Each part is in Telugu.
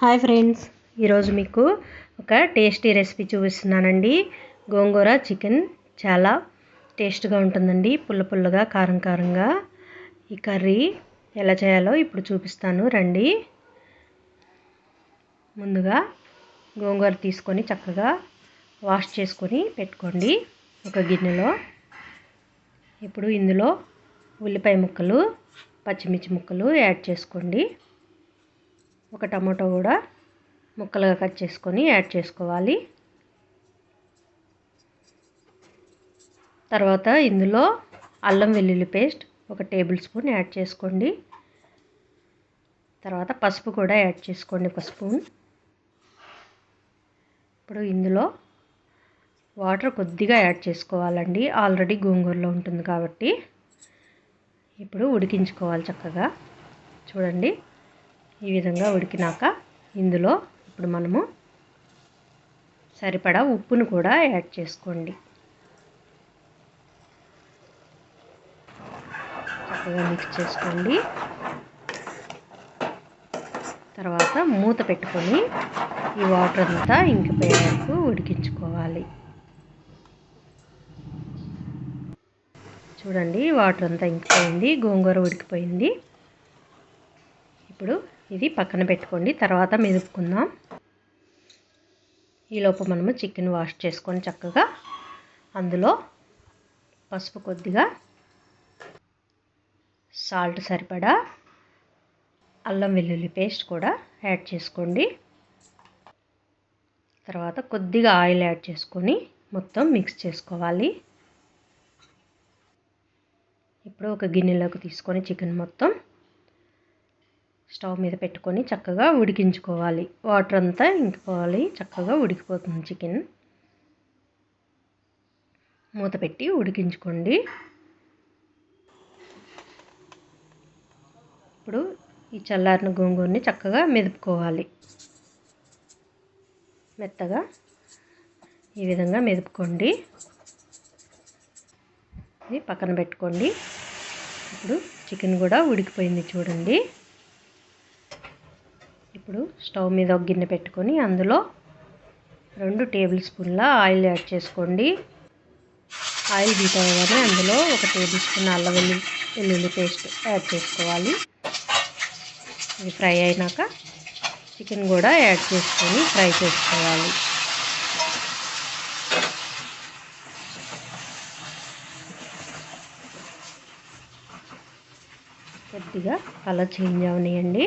హాయ్ ఫ్రెండ్స్, ఈరోజు మీకు ఒక టేస్టీ రెసిపీ చూపిస్తున్నానండి. గోంగూర చికెన్ చాలా టేస్ట్గా ఉంటుందండి. పుల్ల పుల్లగా కారం కారంగా. ఈ కర్రీ ఎలా చేయాలో ఇప్పుడు చూపిస్తాను రండి. ముందుగా గోంగూర తీసుకొని చక్కగా వాష్ చేసుకొని పెట్టుకోండి ఒక గిన్నెలో. ఇప్పుడు ఇందులో ఉల్లిపాయ ముక్కలు, పచ్చిమిర్చి ముక్కలు యాడ్ చేసుకోండి. ఒక టమాటో కూడా ముక్కలుగా కట్ చేసుకొని యాడ్ చేసుకోవాలి. తర్వాత ఇందులో అల్లం వెల్లుల్లి పేస్ట్ ఒక టేబుల్ స్పూన్ యాడ్ చేసుకోండి. తర్వాత పసుపు కూడా యాడ్ చేసుకోండి, ఒక స్పూన్. ఇప్పుడు ఇందులో వాటర్ కొద్దిగా యాడ్ చేసుకోవాలండి, ఆల్రెడీ గోంగూరలో ఉంటుంది కాబట్టి. ఇప్పుడు ఉడికించుకోవాలి చక్కగా. చూడండి, ఈ విధంగా ఉడికినాక ఇందులో ఇప్పుడు మనము సరిపడా ఉప్పును కూడా యాడ్ చేసుకోండి. చక్కగా మిక్స్ చేసుకోండి. తర్వాత మూత పెట్టుకొని ఈ వాటర్ అంతా ఇంకిపోయే వరకు ఉడికించుకోవాలి. చూడండి, వాటర్ అంతా ఇంకిపోయింది, గోంగూర ఉడికిపోయింది. ఇప్పుడు ఇది పక్కన పెట్టుకోండి, తర్వాత మెదుపుకుందాం. ఈలోపు మనము చికెన్ వాష్ చేసుకొని చక్కగా అందులో పసుపు కొద్దిగా, సాల్ట్ సరిపడా, అల్లం వెల్లుల్లి పేస్ట్ కూడా యాడ్ చేసుకోండి. తర్వాత కొద్దిగా ఆయిల్ యాడ్ చేసుకొని మొత్తం మిక్స్ చేసుకోవాలి. ఇప్పుడు ఒక గిన్నెలోకి తీసుకొని చికెన్ మొత్తం స్టవ్ మీద పెట్టుకొని చక్కగా ఉడికించుకోవాలి. వాటర్ అంతా ఇంకిపోవాలి, చక్కగా ఉడికిపోతుంది చికెన్. మూత పెట్టి ఉడికించుకోండి. ఇప్పుడు ఈ చల్లారిన గోంగూరని చక్కగా మెదుపుకోవాలి. మెత్తగా ఈ విధంగా మెదుపుకోండి. ఇది పక్కన పెట్టుకోండి. ఇప్పుడు చికెన్ కూడా ఉడికిపోయింది చూడండి. ఇప్పుడు స్టవ్ మీద ఒక గిన్నె పెట్టుకొని అందులో 2 టేబుల్ స్పూన్ల ఆయిల్ యాడ్ చేసుకోండి. ఆయిల్ హీట్ అవ్వగానే అందులో 1 టేబుల్ స్పూన్ అల్లం వెల్లుల్లి పేస్ట్ యాడ్ చేసుకోవాలి. ఇది ఫ్రై అయినాక చికెన్ కూడా యాడ్ చేసుకొని ఫ్రై చేసుకోవాలి. కొద్దిగా కలర్ చేంజ్ అవనియండి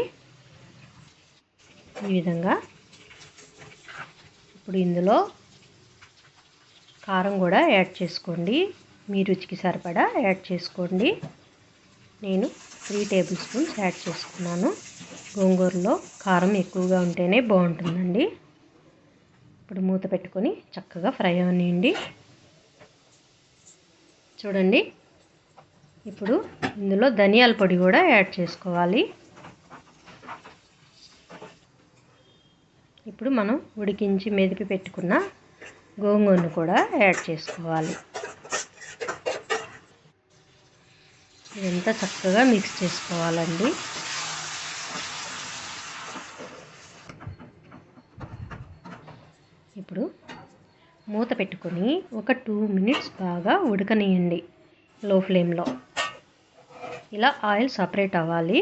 ఈ విధంగా. ఇప్పుడు ఇందులో కారం కూడా యాడ్ చేసుకోండి, మీ రుచికి సరిపడా యాడ్ చేసుకోండి. నేను 3 టేబుల్ స్పూన్స్ యాడ్ చేసుకున్నాను. గోంగూరలో కారం ఎక్కువగా ఉంటేనే బాగుంటుందండి. ఇప్పుడు మూత పెట్టుకొని చక్కగా ఫ్రై అవనియండి. చూడండి, ఇప్పుడు ఇందులో ధనియాల పొడి కూడా యాడ్ చేసుకోవాలి. ఇప్పుడు మనం ఉడికించి మెదిపి పెట్టుకున్న గోంగూరను కూడా యాడ్ చేసుకోవాలి. ఇదంతా చక్కగా మిక్స్ చేసుకోవాలండి. ఇప్పుడు మూత పెట్టుకొని ఒక 2 మినిట్స్ బాగా ఉడకనియండి లో ఫ్లేమ్లో. ఇలా ఆయిల్ సపరేట్ అవ్వాలి.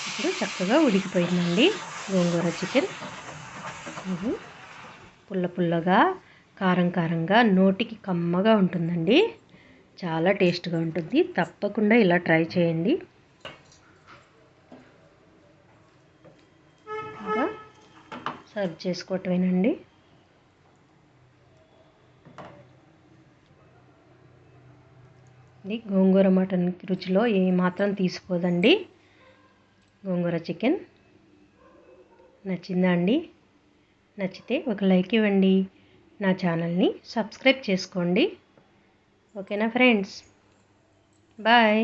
ఇప్పుడు చక్కగా ఉడికిపోయిందండి గోంగూర చికెన్. ఇది పుల్ల పుల్లగా కారం కారంగా నోటికి కమ్మగా ఉంటుందండి. చాలా టేస్ట్గా ఉంటుంది. తప్పకుండా ఇలా ట్రై చేయండి. ఇంకా సర్వ్ చేసుకోవటమేనండి. ఇది గోంగూర మటన్ రుచిలో ఏమాత్రం తీసిపోదండి. గోంగూర చికెన్ నచ్చిందా అండి? నచ్చితే ఒక లైక్ ఇవ్వండి. నా ఛానల్ని సబ్స్క్రైబ్ చేసుకోండి. ఓకేనా ఫ్రెండ్స్? బాయ్.